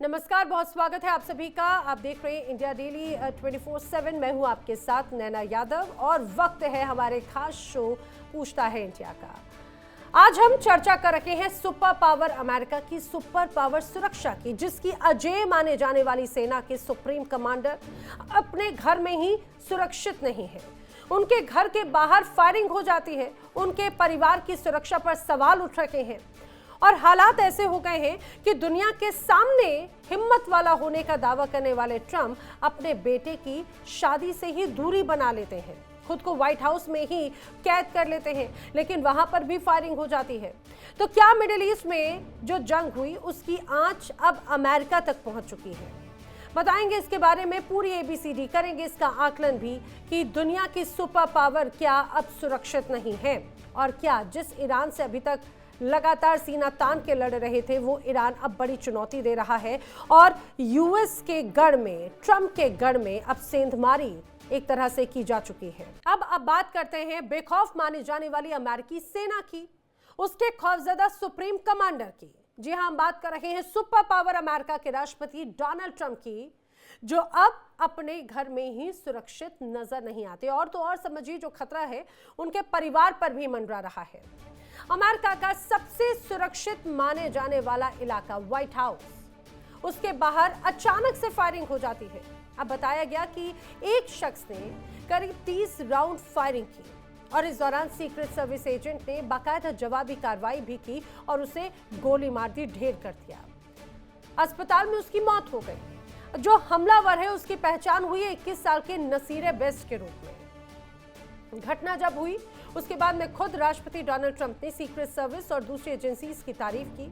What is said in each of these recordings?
नमस्कार, बहुत स्वागत है आप सभी का। आप देख रहे हैं इंडिया डेली 24/7। मैं हूं आपके साथ नैना यादव और वक्त है हमारे खास शो पूछता है इंडिया का। आज हम चर्चा कर रहे हैं सुपर पावर अमेरिका की सुपर पावर सुरक्षा की, जिसकी अजेय माने जाने वाली सेना के सुप्रीम कमांडर अपने घर में ही सुरक्षित नहीं है। उनके घर के बाहर फायरिंग हो जाती है, उनके परिवार की सुरक्षा पर सवाल उठ रहे हैं और हालात ऐसे हो गए हैं कि दुनिया के सामने हिम्मत वाला होने का दावा करने वाले ट्रंप अपने बेटे की शादी से ही दूरी बना लेते हैं, खुद को व्हाइट हाउस में ही कैद कर लेते हैं, लेकिन वहां पर भी फायरिंग हो जाती है। तो क्या मिडिल ईस्ट में जो जंग हुई उसकी आंच अब अमेरिका तक पहुंच चुकी है? बताएंगे इसके बारे में पूरी एबीसीडी, करेंगे इसका आकलन भी कि दुनिया की सुपर पावर क्या अब सुरक्षित नहीं है और क्या जिस ईरान से अभी तक लगातार सीना तान के लड़ रहे थे वो ईरान अब बड़ी चुनौती दे रहा है और यूएस के गढ़ में, ट्रंप के गढ़ में अब सेंधमारी एक तरह से की जा चुकी है। अब बात करते हैं बेखौफ मानी जाने वाली अमेरिकी सेना की, उसके खौफजदा सुप्रीम कमांडर की। जी हां, हम बात कर रहे हैं सुपर पावर अमेरिका के राष्ट्रपति डोनाल्ड ट्रंप की, जो अब अपने घर में ही सुरक्षित नजर नहीं आते। और तो और समझिए, जो खतरा है उनके परिवार पर भी मंडरा रहा है। अमेरिका का सबसे सुरक्षित माने जाने वाला इलाका व्हाइट हाउस, उसके बाहर अचानक से फायरिंग हो जाती है। अब बताया गया कि एक शख्स ने करीब 30 राउंड फायरिंग की और इस दौरान सीक्रेट सर्विस एजेंट ने बाकायदा जवाबी कार्रवाई भी की और उसे गोली मार दी, ढेर कर दिया। अस्पताल में उसकी मौत हो गई। जो हमलावर है उसकी पहचान हुई 21 साल के नसीर बेस्ट के रूप में। घटना जब हुई उसके बाद में खुद राष्ट्रपति डोनाल्ड ट्रंप ने सीक्रेट सर्विस और दूसरी एजेंसीज की तारीफ की।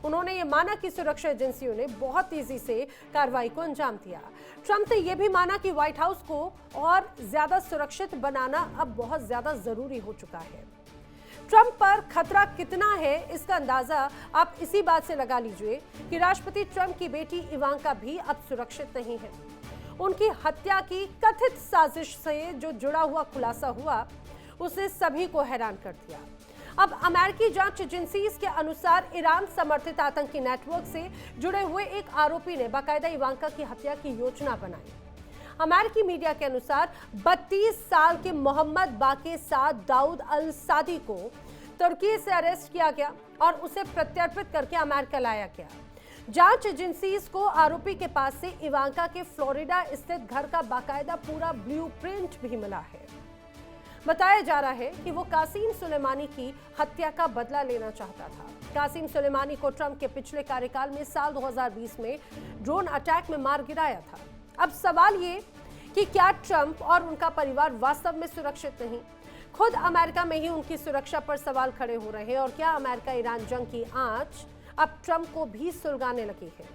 उन्होंने ये माना कि सुरक्षा एजेंसियों ने बहुत तेजी से कार्रवाई को अंजाम दिया। ट्रंप ने यह भी माना कि व्हाइट हाउस को और ज्यादा सुरक्षित बनाना अब बहुत ज्यादा जरूरी हो चुका है। ट्रंप पर खतरा कितना है इसका अंदाजा आप इसी बात से लगा लीजिए कि राष्ट्रपति ट्रंप की बेटी इवांका भी अब सुरक्षित नहीं है। उनकी हत्या की कथित साजिश से जो जुड़ा हुआ खुलासा हुआ उसने सभी को हैरान कर दिया। अब अमेरिकी जांच एजेंसी के अनुसार ईरान समर्थित आतंकी नेटवर्क से जुड़े हुए एक आरोपी ने बाकायदा इवांका की हत्या की योजना बनाई। अमेरिकी मीडिया के अनुसार 32 साल के मोहम्मद बाके साद दाऊद अल सादी को तुर्की से अरेस्ट किया गया और उसे प्रत्यर्पित करके अमेरिका लाया गया। जांच एजेंसी को आरोपी के पास से इवांका के फ्लोरिडा स्थित घर का बाकायदा पूरा ब्लूप्रिंट भी मिला है। बताया जा रहा है कि वो कासिम सुलेमानी की हत्या का बदला लेना चाहता था। कासिम सुलेमानी को ट्रंप के पिछले कार्यकाल में साल 2020 में ड्रोन अटैक में मार गिराया था। अब सवाल ये कि क्या ट्रंप और उनका परिवार वास्तव में सुरक्षित नहीं? खुद अमेरिका में ही उनकी सुरक्षा पर सवाल खड़े हो रहे हैं और क्या अमेरिका ईरान जंग की आंच अब ट्रंप को भी सुलगाने लगी है?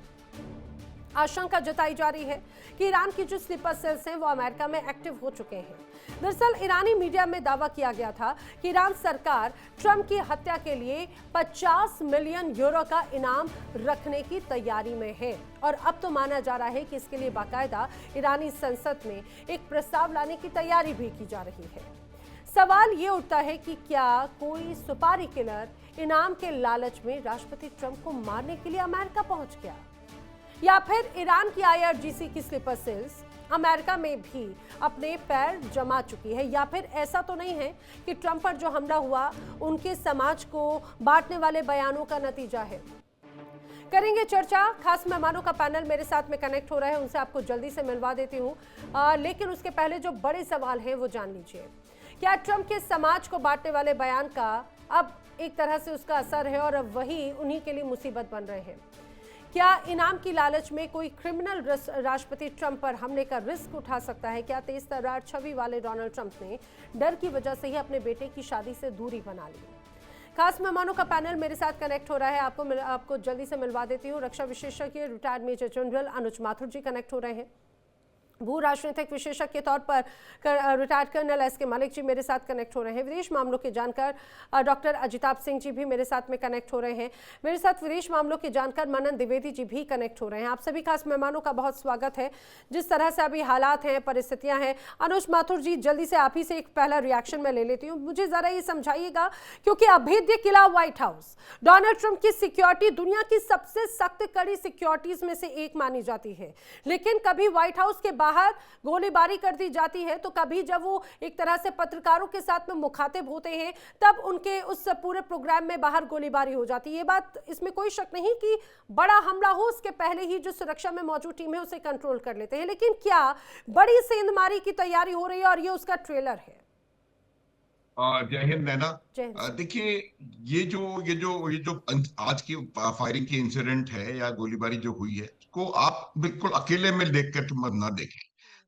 आशंका जताई जा रही है कि ईरान की जो स्लीपर सेल्स हैं वो अमेरिका में एक्टिव हो चुके हैं। दरअसल ईरानी मीडिया में दावा किया गया था कि ईरान सरकार ट्रंप की हत्या के लिए 50 मिलियन यूरो का इनाम रखने की तैयारी में है और अब तो माना जा रहा है कि इसके लिए बाकायदा ईरानी संसद में एक प्रस्ताव लाने की तैयारी भी की जा रही है। सवाल ये उठता है कि क्या कोई सुपारी किलर इनाम के लालच में राष्ट्रपति ट्रंप को मारने के लिए अमेरिका पहुंच गया, या फिर ईरान की आईआरजीसी की स्लीपर सेल्स अमेरिका में भी अपने पैर जमा चुकी है, या फिर ऐसा तो नहीं है कि ट्रंप पर जो हमला हुआ उनके समाज को बांटने वाले बयानों का नतीजा है। करेंगे चर्चा। खास मेहमानों का पैनल मेरे साथ में कनेक्ट हो रहा है, उनसे आपको जल्दी से मिलवा देती हूँ, लेकिन उसके पहले जो बड़े सवाल हैं वो जान लीजिए। क्या ट्रंप के समाज को बांटने वाले बयान का अब एक तरह से उसका असर है और अब वही उन्हीं के लिए मुसीबत बन रहे हैं? क्या इनाम की लालच में कोई क्रिमिनल राष्ट्रपति ट्रंप पर हमले का रिस्क उठा सकता है? क्या तेज तर्रार छवि वाले डोनाल्ड ट्रंप ने डर की वजह से ही अपने बेटे की शादी से दूरी बना ली? खास मेहमानों का पैनल मेरे साथ कनेक्ट हो रहा है, आपको जल्दी से मिलवा देती हूँ। रक्षा विशेषज्ञ रिटायर्ड मेजर जनरल अनुज माथुर जी कनेक्ट हो रहे हैं। भू राजनीतिक विशेषज्ञ के तौर पर रिटायर्ड कर्नल एस के मलिक जी मेरे साथ कनेक्ट हो रहे हैं। विदेश मामलों के जानकार डॉक्टर अजिताभ सिंह जी भी मेरे साथ में कनेक्ट हो रहे हैं। मेरे साथ विदेश मामलों के जानकार मनन द्विवेदी जी भी कनेक्ट हो रहे हैं। आप सभी खास मेहमानों का बहुत स्वागत है। जिस तरह से अभी हालात हैं, परिस्थितियां हैं, अनुज माथुर जी जल्दी से आप ही से एक पहला रिएक्शन मैं ले लेती हूँ। मुझे जरा ये समझाइएगा, क्योंकि अभेद्य किला व्हाइट हाउस डोनाल्ड ट्रंप की सिक्योरिटी दुनिया की सबसे सख्त कड़ी सिक्योरिटीज में से एक मानी जाती है, लेकिन कभी व्हाइट हाउस के बाहर गोलीबारी कर दी जाती है, तो कभी जब वो एक तरह से पत्रकारों के साथ में मुखातिब होते हैं तब उनके उस पूरे प्रोग्राम में बाहर गोलीबारी हो जाती है। ये बात, इसमें कोई शक नहीं कि बड़ा हमला हो उसके पहले ही जो सुरक्षा में मौजूद टीम है उसे कंट्रोल कर लेते हैं। लेकिन क्या बड़ी सेंधमारी की तैयारी हो रही है और ये उसका ट्रेलर है? जय हिंद नैना। देखिए, ये जो आज की फायरिंग की इंसिडेंट है या गोलीबारी जो हुई है, इसको आप बिल्कुल अकेले में देख कर मत ना देखें।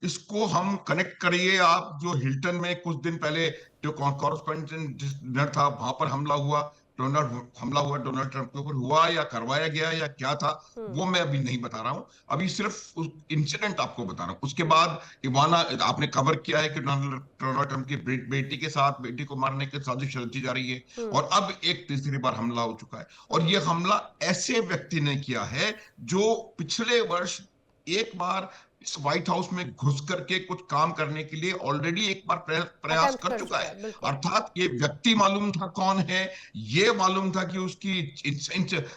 इसको हम कनेक्ट करिए। आप जो हिल्टन में कुछ दिन पहले जो कॉरेस्पॉन्डेंट डिनर था, वहां पर हमला हुआ डोनाल्ड ट्रंप के ऊपर हुआ या करवाया गया या क्या था, वो मैं अभी नहीं बता रहा हूँ। अभी सिर्फ उस इंसिडेंट आपको बता रहा हूँ। उसके बाद इवाना, आपने कवर किया है कि डोनाल्ड ट्रंप की बेटी के साथ बेटी को मारने की साजिश रची जा रही है, और अब एक तीसरी बार हमला हो चुका है। और ये हमला ऐसे व्यक्ति ने किया है जो पिछले वर्ष एक बार इस व्हाइट हाउस में घुस करके कुछ काम करने के लिए ऑलरेडी एक बार प्रयास कर चुका है। अर्थात ये व्यक्ति मालूम था कौन है, ये मालूम था कि उसकी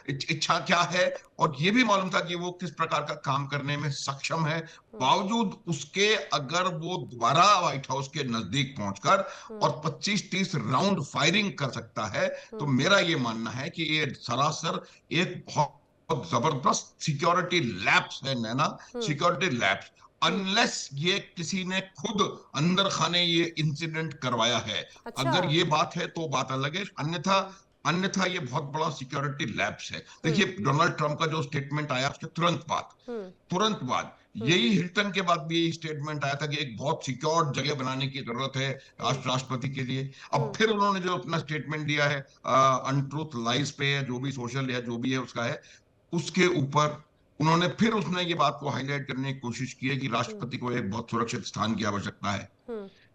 इच्छा क्या है, और ये भी मालूम था कि वो किस प्रकार का काम करने में सक्षम है। बावजूद उसके अगर वो दोबारा व्हाइट हाउस के नजदीक पहुंचकर और 25-30 राउंड फायरिंग कर सकता है, तो मेरा ये मानना है कि ये सरासर एक बहुत जबरदस्त सिक्योरिटी लैप्स है नैना, सिक्योरिटी लैप्स। अनलेस ये किसी ने खुद अंदर खाने ये इंसिडेंट करवाया है, अच्छा। अगर ये बात है तो बात अलग है, अन्यथा अन्यथा ये बहुत बड़ा सिक्योरिटी लैप्स है। देखिए, डोनाल्ड ट्रंप का जो स्टेटमेंट आया उसके तुरंत बाद यही हिल्टन के बाद भी यही स्टेटमेंट आया था कि एक बहुत सिक्योर जगह बनाने की जरूरत है राष्ट्रपति के लिए। अब फिर उन्होंने जो अपना स्टेटमेंट दिया है अनट्रूथ लाइज पे, जो भी सोशल या जो भी है उसका है, उसके ऊपर उन्होंने फिर उसने ये बात को हाईलाइट करने की कोशिश की है कि राष्ट्रपति को एक बहुत सुरक्षित स्थान की आवश्यकता है।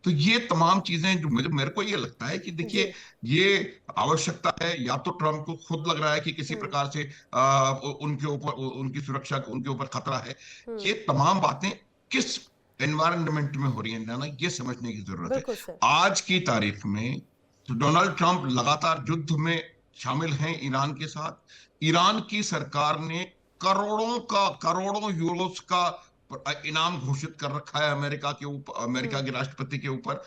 तो ये तमाम चीजें जो मेरे को ये लगता है कि देखिए, ये आवश्यकता है, या तो ट्रंप को खुद लग रहा है कि किसी प्रकार से उनके ऊपर, उनकी सुरक्षा, उनके ऊपर खतरा है। ये तमाम बातें किस एनवायरनमेंट में हो रही है ना, ये समझने की जरूरत है। आज की तारीख में तो डोनाल्ड ट्रंप लगातार युद्ध में शामिल हैं ईरान के साथ। ईरान की सरकार ने करोड़ों यूरोस का इनाम घोषित कर रखा है अमेरिका के राष्ट्रपति के ऊपर,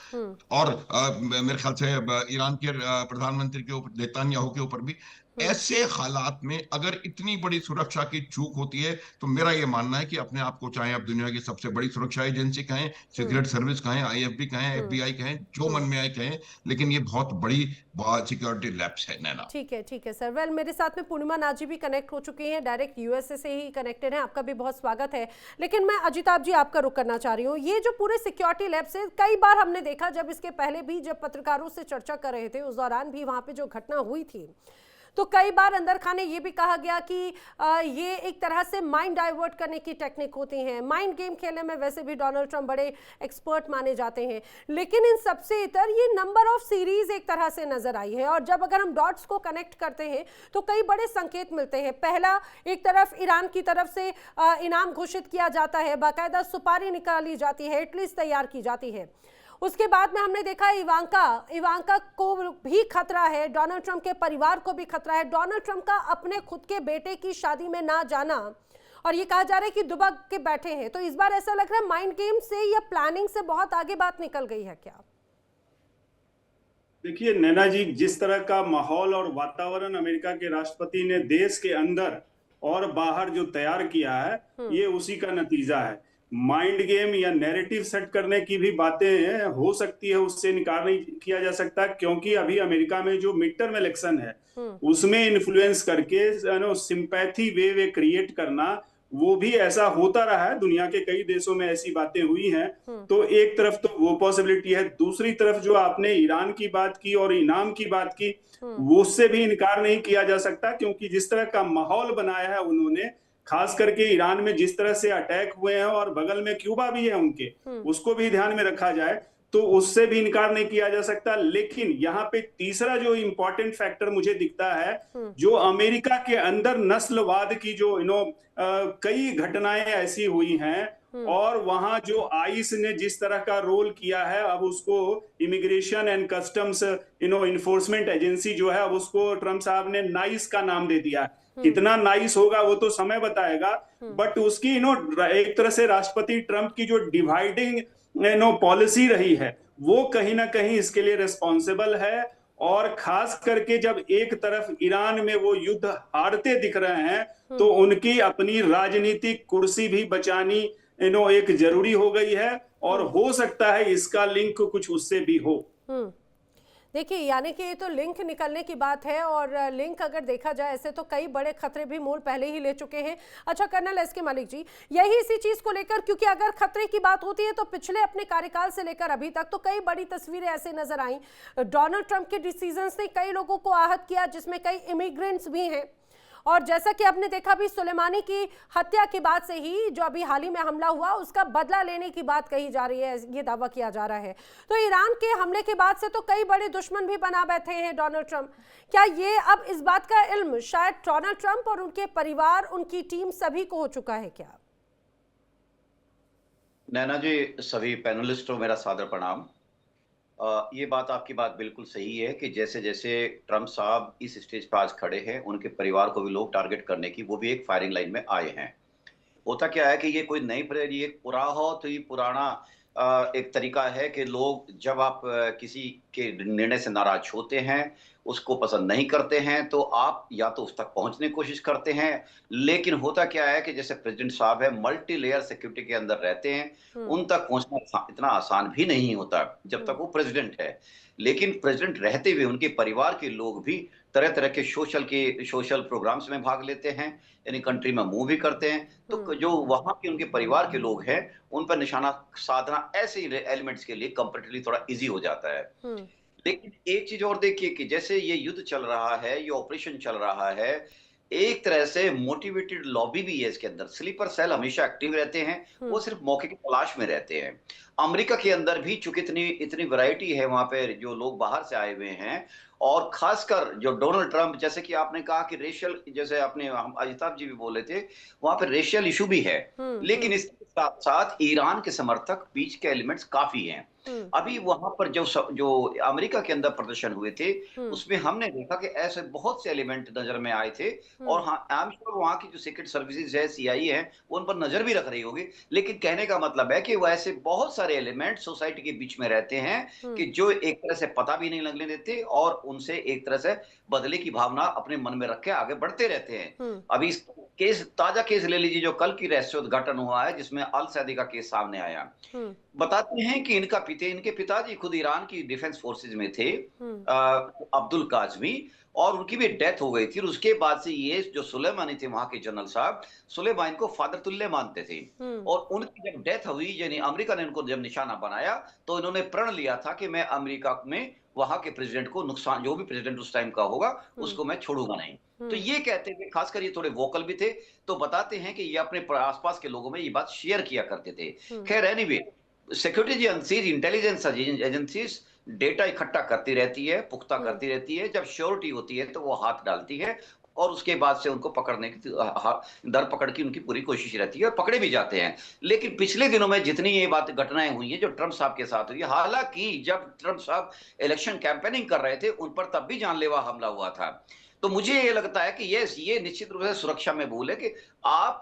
और मेरे ख्याल से ईरान के प्रधानमंत्री के ऊपर, नेतन्याहू के ऊपर भी। ऐसे हालात में अगर इतनी बड़ी सुरक्षा की चूक होती है, तो मेरा यह मानना है कि अपने आप को, चाहे आप दुनिया की सबसे बड़ी सुरक्षा एजेंसी कहें, सीक्रेट सर्विस कहें, आईएफबी कहें, एफबीआई कहें, जो मन में आए कहें, लेकिन ये बहुत बड़ी सिक्योरिटी लैप्स है नैना। ठीक है सर। वेल, मेरे साथ में पूर्णिमा नाजी भी कनेक्ट हो चुकी हैं, डायरेक्ट यूएसए से ही कनेक्टेड हैं। आपका भी बहुत स्वागत है। लेकिन मैं अजिताभ जी आपका रुख करना चाह रही हूँ। ये जो पूरे सिक्योरिटी लैब्स है, कई बार हमने देखा, जब इसके पहले भी जब पत्रकारों से चर्चा कर रहे थे, उस दौरान भी वहाँ पे जो घटना हुई थी, तो कई बार अंदर खाने ये भी कहा गया कि ये एक तरह से माइंड डाइवर्ट करने की टेक्निक होती हैं। माइंड गेम खेलने में वैसे भी डोनाल्ड ट्रंप बड़े एक्सपर्ट माने जाते हैं, लेकिन इन सबसे इतर ये नंबर ऑफ सीरीज एक तरह से नजर आई है। और जब अगर हम डॉट्स को कनेक्ट करते हैं तो कई बड़े संकेत मिलते हैं। पहला, एक तरफ ईरान की तरफ से इनाम घोषित किया जाता है, बाकायदा सुपारी निकाली जाती है, हिटलिस्ट तैयार की जाती है। उसके बाद में हमने देखा इवांका को भी खतरा है, डोनाल्ड ट्रंप के परिवार को भी खतरा है, डोनाल्ड ट्रंप का अपने खुद के बेटे की शादी में ना जाना, और ये कहा जा रहा है कि दुबक के बैठे हैं। तो इस बार ऐसा लग रहा है माइंड गेम से या प्लानिंग से बहुत आगे बात निकल गई है क्या? देखिए नैना जी, जिस तरह का माहौल और वातावरण अमेरिका के राष्ट्रपति ने देश के अंदर और बाहर जो तैयार किया है, ये उसी का नतीजा है। माइंड गेम या नैरेटिव सेट करने की भी बातें हो सकती है, उससे इनकार नहीं किया जा सकता, क्योंकि अभी अमेरिका में जो मिड टर्म इलेक्शन है उसमें इन्फ्लुएंस करके सिंपैथी वेव क्रिएट करना, वो भी ऐसा होता रहा है। दुनिया के कई देशों में ऐसी बातें हुई हैं। तो एक तरफ तो वो पॉसिबिलिटी है, दूसरी तरफ जो आपने ईरान की बात की और इनाम की बात की, वो उससे भी इनकार नहीं किया जा सकता, क्योंकि जिस तरह का माहौल बनाया है उन्होंने, खास करके ईरान में जिस तरह से अटैक हुए हैं और बगल में क्यूबा भी है उनके, उसको भी ध्यान में रखा जाए तो उससे भी इनकार नहीं किया जा सकता। लेकिन यहाँ पे तीसरा जो इंपॉर्टेंट फैक्टर मुझे दिखता है, जो अमेरिका के अंदर नस्लवाद की जो कई घटनाएं ऐसी हुई हैं और वहां जो आइस ने जिस तरह का रोल किया है, अब उसको immigration and customs enforcement agency जो है, अब उसको ट्रम्प साहब ने नाइस का नाम दे दिया। कितना नाइस होगा वो तो समय बताएगा, बट उसकी एक तरह से राष्ट्रपति ट्रम्प की जो डिवाइडिंग पॉलिसी रही है वो कहीं ना कहीं इसके लिए रिस्पॉन्सिबल है। और खास करके जब एक तरफ ईरान में वो युद्ध हारते दिख रहे हैं तो उनकी अपनी राजनीतिक कुर्सी भी बचानी एक जरूरी हो गई है, और हो सकता है इसका लिंक कुछ उससे भी हो। देखिए, यानी कि ये तो लिंक निकलने की बात है, और लिंक अगर देखा जाए ऐसे तो कई बड़े खतरे भी मोल पहले ही ले चुके हैं। अच्छा कर्नल एसके मलिक जी, यही इसी चीज को लेकर, क्योंकि अगर खतरे की बात होती है तो पिछले अपने कार्यकाल से लेकर अभी तक तो कई बड़ी तस्वीरें ऐसे नजर आई। डोनाल्ड ट्रंप के डिसीजंस ने कई लोगों को आहत किया, जिसमें कई इमिग्रेंट्स भी हैं, और जैसा कि आपने देखा भी सुलेमानी की हत्या के बाद से ही जो अभी हाल ही में हमला हुआ उसका बदला लेने की बात कही जा रही है, ये दावा किया जा रहा है। तो ईरान के हमले के बाद से तो कई बड़े दुश्मन भी बना बैठे हैं डोनाल्ड ट्रंप। क्या ये अब इस बात का इल्म शायद डोनाल्ड ट्रंप और उनके परिवार, उनकी टीम सभी को हो चुका है क्या? नैना जी, सभी पैनलिस्टों मेरा सादर प्रणाम। ये बात आपकी बात बिल्कुल सही है कि जैसे जैसे ट्रंप साहब इस स्टेज पर आज खड़े हैं, उनके परिवार को भी लोग टारगेट करने की वो भी एक फायरिंग लाइन में आए हैं। होता क्या है कि ये कोई नई ये बहुत ही पुराना एक तरीका है कि लोग जब आप किसी के निर्णय से नाराज होते हैं, उसको पसंद नहीं करते हैं, तो आप या तो उस तक पहुंचने की कोशिश करते हैं। लेकिन होता क्या है कि जैसे प्रेसिडेंट साहब है, मल्टी लेयर सिक्योरिटी के अंदर रहते हैं, उन तक पहुंचना इतना आसान भी नहीं होता जब तक वो प्रेसिडेंट है। लेकिन प्रेसिडेंट रहते हुए उनके परिवार के लोग भी तरह तरह के सोशल प्रोग्राम्स में भाग लेते हैं, यानी कंट्री में मूव भी करते हैं। तो जो वहां के उनके परिवार के लोग हैं, उन पर निशाना साधना ऐसे एलिमेंट्स के लिए कंपैरेटिवली थोड़ा इजी हो जाता है। लेकिन एक चीज और देखिए कि जैसे ये युद्ध चल रहा है, ये ऑपरेशन चल रहा है, एक तरह से मोटिवेटेड लॉबी भी है इसके अंदर। स्लीपर सेल हमेशा एक्टिव रहते हैं, वो सिर्फ मौके की तलाश में रहते हैं। अमेरिका के अंदर भी चूंकि इतनी वैरायटी है वहां पे, जो लोग बाहर से आए हुए हैं, और खासकर जो डोनाल्ड ट्रंप, जैसे कि आपने कहा कि रेशियल, जैसे आपने अजिताभ जी भी बोले थे, वहां पे रेशियल इशू भी है। लेकिन इसके साथ साथ ईरान के समर्थक बीच के एलिमेंट्स काफी हैं। अभी वहां पर जो अमेरिका के अंदर प्रदर्शन हुए थे, उसमें हमने देखा कि ऐसे बहुत से एलिमेंट नजर में आए थे। और हाँ, आई एम श्योर वहां की जो सीक्रेट सर्विसेज है, सीआईए है, वो उन पर नजर भी रख रही होगी। लेकिन कहने का मतलब है कि वैसे बहुत सारे एलिमेंट सोसाइटी के बीच में रहते हैं कि जो एक तरह से पता भी नहीं लगने देते, और उनसे एक तरह से बदले की भावना अपने मन में रख के आगे बढ़ते रहते हैं। अभी ताजा केस ले लीजिए, जो कल की रहस्योद्घाटन हुआ है, जिसमें अल सैदी का केस सामने आया। बताते हैं कि इनके पिताजी खुद ईरान की डिफेंस फोर्सेज में थे, अब्दुल काजमी, और उनकी भी डेथ हो गई थी। और उसके बाद से ये जो सुलेमानी थे वहां के जनरल साहब, सुलेमानी को फादर तुल्य मानते थे। और उनकी जब डेथ हुई, यानी अमेरिका ने उनको जब निशाना बनाया, तो इन्होंने प्रण लिया था कि मैं अमेरिका में वहां के प्रेसिडेंट को नुकसान, जो भी प्रेसिडेंट उस टाइम का होगा, उसको मैं छोड़ूंगा नहीं। तो ये कहते थे, खासकर ये थोड़े वोकल भी थे। तो बताते हैं कि ये अपने आसपास के लोगों में ये बात शेयर किया करते थे। खैर, anyway, security agencies, intelligence agencies data इकट्ठा करती रहती है, पुख्ता करती रहती है। जब श्योरिटी होती है तो वो हाथ डालती है, और उसके बाद से उनको पकड़ने की दर पकड़ की उनकी पूरी कोशिश रहती है, और पकड़े भी जाते हैं। लेकिन पिछले दिनों में जितनी ये घटनाएं हुई हैं जो ट्रंप साहब के साथ हुई, हालांकि जब ट्रंप साहब इलेक्शन कैंपेनिंग कर रहे थे, उन पर तब भी जानलेवा हमला हुआ था। तो मुझे ये लगता है कि ये निश्चित रूप से सुरक्षा में भूल है कि आप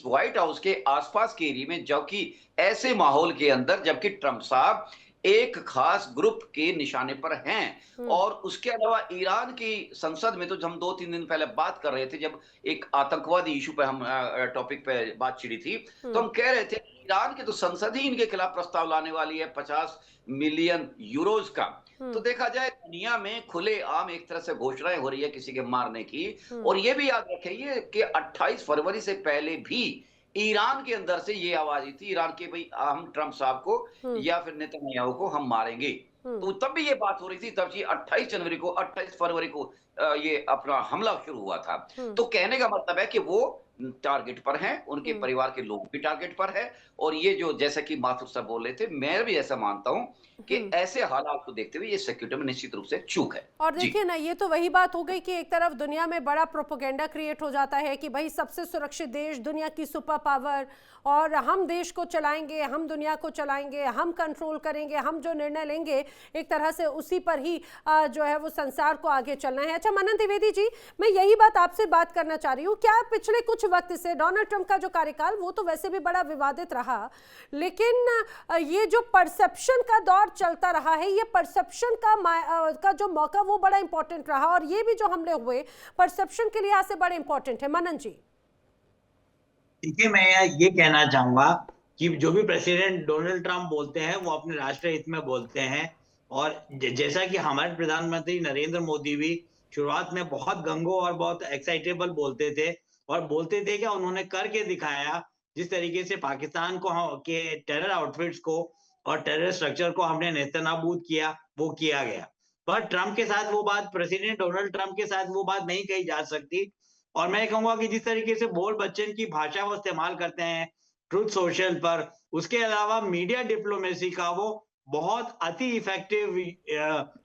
व्हाइट हाउस के आसपास के एरिया में, जबकि ऐसे माहौल के अंदर, जबकि ट्रंप साहब एक खास ग्रुप के निशाने पर हैं। और उसके अलावा ईरान की संसद में तो हम 2-3 दिन पहले बात कर रहे थे, जब एक आतंकवादी इशू पे हम टॉपिक पे बात छिड़ी थी, तो हम कह रहे थे ईरान की तो संसद ही इनके खिलाफ प्रस्ताव लाने वाली है 50 मिलियन यूरोज का। तो देखा जाए, दुनिया में खुले आम एक तरह से घोषणाएं हो रही है किसी के मारने की। और ये भी याद रखिए कि 28 फरवरी से पहले भी ईरान के अंदर से ये आवाज आई थी, ईरान के भाई हम ट्रंप साहब को या फिर नेतन्याहू को हम मारेंगे। तो तब भी ये बात हो रही थी, तब ये 28 फरवरी को ये अपना हमला शुरू हुआ था। तो कहने का मतलब है कि वो टारगेट पर हैं, उनके परिवार के लोग भी टारगेट पर है। और ये जो जैसा कि माथुर साहब बोल रहे थे, मैं भी ऐसा मानता हूं कि ऐसे हालात को देखते हुए ये सिक्योरिटी में निश्चित रूप से चूक है। और देखिए ना, ये तो वही बात हो गई कि एक तरफ दुनिया में बड़ा प्रोपेगेंडा क्रिएट हो जाता है कि भाई सबसे सुरक्षित देश, दुनिया की सुपर पावर, और हम देश को चलाएंगे, हम दुनिया को चलाएंगे, हम कंट्रोल करेंगे, हम जो निर्णय लेंगे एक तरह से उसी पर ही जो है वो संसार को आगे चलना है। अच्छा मनन द्विवेदी जी, मैं यही बात आपसे बात करना चाह रही हूँ, क्या पिछले कुछ वक्त से डोनाल्ड ट्रंप का जो कार्यकाल, वो तो वैसे भी बड़ा विवादित रहा, लेकिन ये जो परसेप्शन का दौर चलता रहा है, ये परसेप्शन का जो मौका वो बड़ा इंपॉर्टेंट रहा, और ये भी जो हमले हुए परसेप्शन के लिहाज से बड़े इंपॉर्टेंट है। मनन जी देखिए, मैं ये कहना चाहूंगा कि जो भी प्रेसिडेंट डोनाल्ड ट्रंप बोलते हैं वो अपने राष्ट्र हित में बोलते हैं। और जैसा कि हमारे प्रधानमंत्री नरेंद्र मोदी भी शुरुआत में बहुत गंगो और बहुत एक्साइटेबल बोलते थे, और बोलते थे कि उन्होंने करके दिखाया। जिस तरीके से पाकिस्तान को के टेरर आउटफिट्स को और टेरर स्ट्रक्चर को हमने नेस्तनाबूद किया, वो किया गया। पर ट्रंप के साथ वो बात, प्रेसिडेंट डोनाल्ड ट्रंप के साथ वो बात नहीं कही जा सकती। और मैं कहूंगा कि जिस तरीके से बोल बच्चन की भाषा वो इस्तेमाल करते हैं ट्रुथ सोशल पर, उसके अलावा मीडिया डिप्लोमेसी का वो बहुत अति इफेक्टिव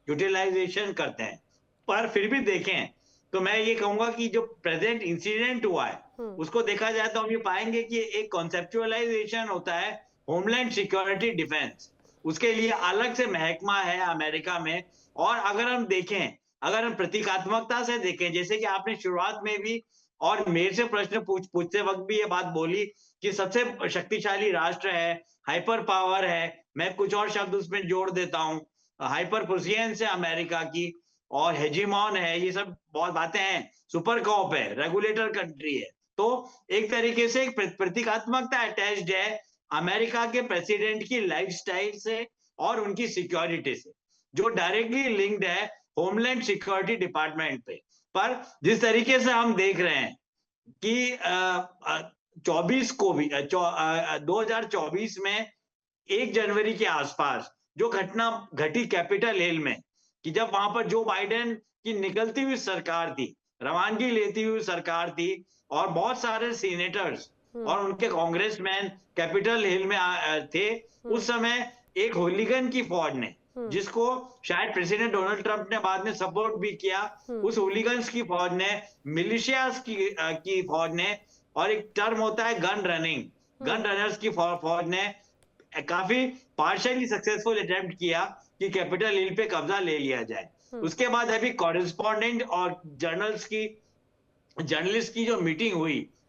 यूटिलाइजेशन करते हैं। पर फिर भी देखें तो मैं ये कहूंगा कि जो प्रेजेंट इंसिडेंट हुआ है उसको देखा जाए तो हम ये पाएंगे कि एक कॉन्सेप्चुअलाइजेशन होता है होमलैंड सिक्योरिटी डिफेंस। उसके लिए अलग से महकमा है अमेरिका में। और अगर हम देखें, अगर हम प्रतीकात्मकता से देखें, जैसे कि आपने शुरुआत में भी और मेरे से प्रश्न पूछते वक्त भी ये बात बोली कि सबसे शक्तिशाली राष्ट्र है, हाइपर पावर है, मैं कुछ और शब्द उसमें जोड़ देता हूं, हाइपर प्रेसिडेंस है अमेरिका की, और हेजीमॉन है, ये सब बहुत बातें हैं, सुपर कॉप है, रेगुलेटर कंट्री है। तो एक तरीके से एक प्रतीकात्मकता अटैच्ड है अमेरिका के प्रेसिडेंट की लाइफस्टाइल से और उनकी सिक्योरिटी से, जो डायरेक्टली लिंक्ड है होमलैंड सिक्योरिटी डिपार्टमेंट पे। पर जिस तरीके से हम देख रहे हैं कि 24 को भी 2024 में 1 जनवरी के आसपास जो घटना घटी कैपिटल हिल में, कि जब वहां पर जो बाइडेन की निकलती हुई सरकार थी, रवानगी लेती हुई सरकार थी, और बहुत सारे सीनेटर्स और उनके कांग्रेसमैन कैपिटल हिल में थे, उस समय एक होलीगन की फौज ने, जिसको शायद प्रेसिडेंट डोनाल्ड ट्रंप ने बाद में सपोर्ट भी किया, उस होलीगन्स की फौज ने, मिलिशियास की फौज ने, और एक टर्म होता है गन रनिंग, गन रनर्स की फौज ने काफी पार्शियली सक्सेसफुल अटेम्प्ट किया कि कैपिटल हिल पे कब्जा ले लिया जाए। उसके बाद अभी कॉरेस्पॉन्डेंट और जर्नलिस्ट की जो मीटिंग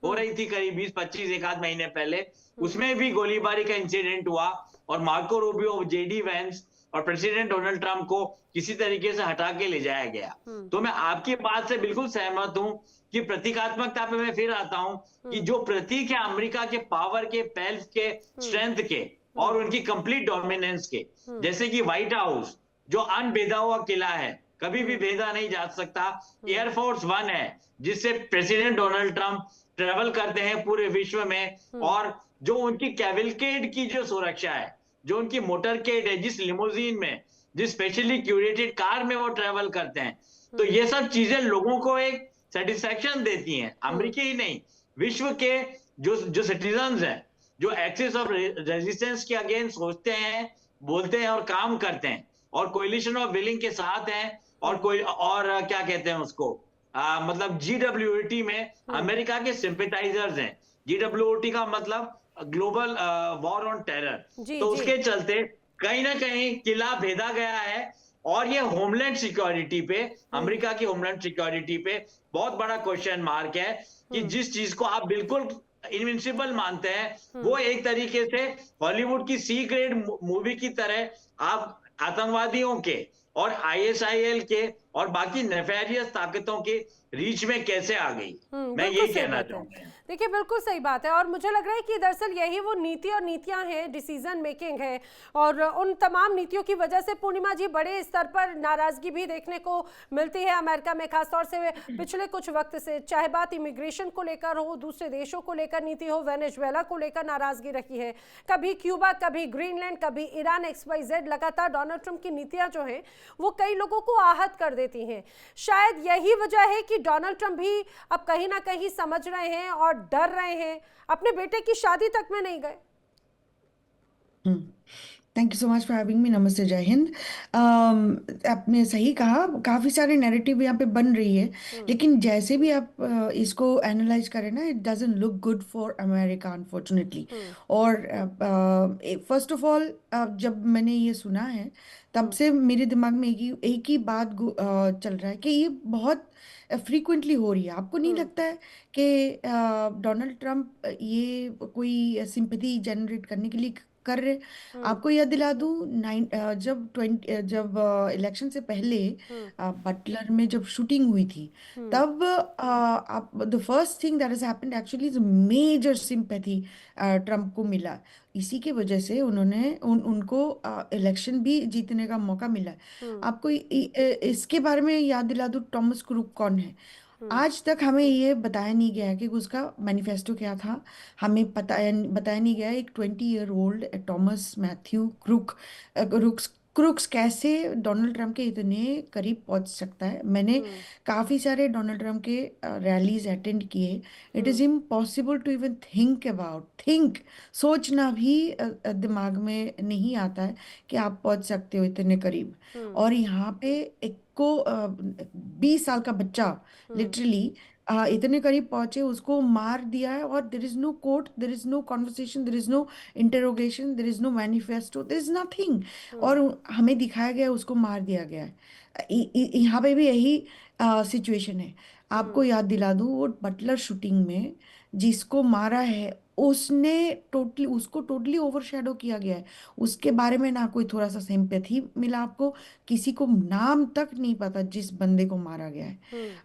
हो रही थी करीब 20-25 एक आध महीने पहले, उसमें भी गोलीबारी का इंसिडेंट हुआ, और मार्को रूबियो, जेडी वेंस और प्रेसिडेंट डोनाल्ड ट्रंप को किसी तरीके से हटा के ले जाया गया। तो मैं आपकी बात से बिल्कुल सहमत हूं कि प्रतीकात्मकता पे मैं फिर आता हूं कि जो प्रतीक है अमेरिका के पावर के, पैल्स के, स्ट्रेंथ के और उनकी कंप्लीट डोमिनेंस के, जैसे कि व्हाइट हाउस जो अनभेदा हुआ किला है, कभी भी भेदा नहीं जा सकता, एयरफोर्स 1 है जिससे प्रेसिडेंट डोनाल्ड ट्रंप ट्रेवल करते हैं पूरे विश्व में, और जो उनकी कैवलकेड की जो सुरक्षा है, जो उनकी मोटरकेड है, जिस लिमोजीन में, जिस स्पेशली क्यूरेटेड कार में वो ट्रेवल करते हैं, तो ये सब चीजें लोगों को एक सेटिस्फैक्शन देती हैं। अमेरिका ही नहीं, विश्व के जो सिटीजन्स हैं, जो एक्सिस ऑफ रेजिस्टेंस के अगेंस्ट सोचते हैं, बोलते हैं और काम करते हैं, और कोलिशन ऑफ विलिंग के साथ हैं, और कोई और क्या कहते हैं उसको, मतलब GWOT में अमेरिका के सिंपैथाइजर्स हैं। GWOT का मतलब ग्लोबल वॉर ऑन टेरर। तो उसके चलते कहीं ना कहीं किला भेदा गया है, और ये होमलैंड सिक्योरिटी पे, अमेरिका की होमलैंड सिक्योरिटी पे बहुत बड़ा क्वेश्चन मार्क है कि जिस चीज को आप बिल्कुल इनविंसिबल मानते हैं, वो एक तरीके से हॉलीवुड की सी ग्रेड मूवी की तरह आप आतंकवादियों के और ISIL के और बाकी नेफेरियस ताकतों के रीच में कैसे आ गई। मैं बिल्कुल यही सही कहना बात है। चाहूंगा। देखिए बिल्कुल सही बात है, और मुझे लग रहा है कि दरअसल यही वो नीति और नीतियां हैं, डिसीजन मेकिंग है, और उन तमाम नीतियों की वजह से पूर्णिमा जी बड़े स्तर पर नाराजगी भी देखने को मिलती है अमेरिका में, खासतौर से पिछले कुछ वक्त से, चाहे बात इमिग्रेशन को लेकर हो, दूसरे देशों को लेकर नीति हो, वेनेजुएला को लेकर नाराजगी रखी है, कभी क्यूबा, कभी ग्रीनलैंड, कभी ईरान, XYZ। लगातार डोनाल्ड ट्रंप की नीतियां जो हैं वो कई लोगों को आहत कर देती हैं। शायद यही वजह है कि डोनाल्ड ट्रंप भी अब कहीं ना कहीं समझ रहे हैं और डर रहे हैं, अपने बेटे की शादी तक में नहीं गए। Thank you so much for having me. नमस्ते, जय हिंद। आपने सही कहा, काफ़ी सारे नैरेटिव यहाँ पे बन रही है, लेकिन जैसे भी आप इसको एनालाइज करें ना, it doesn't look good for America unfortunately. और फर्स्ट ऑफ ऑल जब मैंने ये सुना है तब से मेरे दिमाग में एक ही बात चल रहा है कि ये बहुत फ्रीक्वेंटली हो रही है। आपको नहीं लगता है कि डोनाल्ड ट्रंप ये कोई सिंपैथी जनरेट करने के लिए कर रहे? आपको याद दिला दूं, जब इलेक्शन से पहले बटलर में जब शूटिंग हुई थी, तब आप the first thing that has happened actually is major sympathy Trump को मिला। इसी की वजह से उनको इलेक्शन भी जीतने का मौका मिला। आपको इसके बारे में याद दिला दूं, टॉमस क्रुक कौन है? आज तक हमें ये बताया नहीं गया है कि उसका मैनिफेस्टो क्या था। हमें बताया नहीं गया एक 20-year-old टॉमस मैथ्यू क्रुक्स कैसे डोनाल्ड ट्रंप के इतने करीब पहुंच सकता है। मैंने काफ़ी सारे डोनाल्ड ट्रंप के रैलीज अटेंड किए। It is impossible to even think सोचना भी दिमाग में नहीं आता है कि आप पहुंच सकते हो इतने करीब। और यहाँ पे एक को 20 साल का बच्चा लिटरली इतने करीब पहुंचे, उसको मार दिया है, और there is no court, there is no conversation, there is no interrogation, there is no manifesto, there is nothing. और हमें दिखाया गया, उसको मार दिया गया है। यहाँ पे भी यही सिचुएशन है। आपको याद दिला दूं, वो बटलर शूटिंग में जिसको मारा है उसको टोटली ओवरशैडो किया गया है। उसके बारे में ना कोई थोड़ा सा सिंपैथी मिला आपको, किसी को नाम तक नहीं पता जिस बंदे को मारा गया है।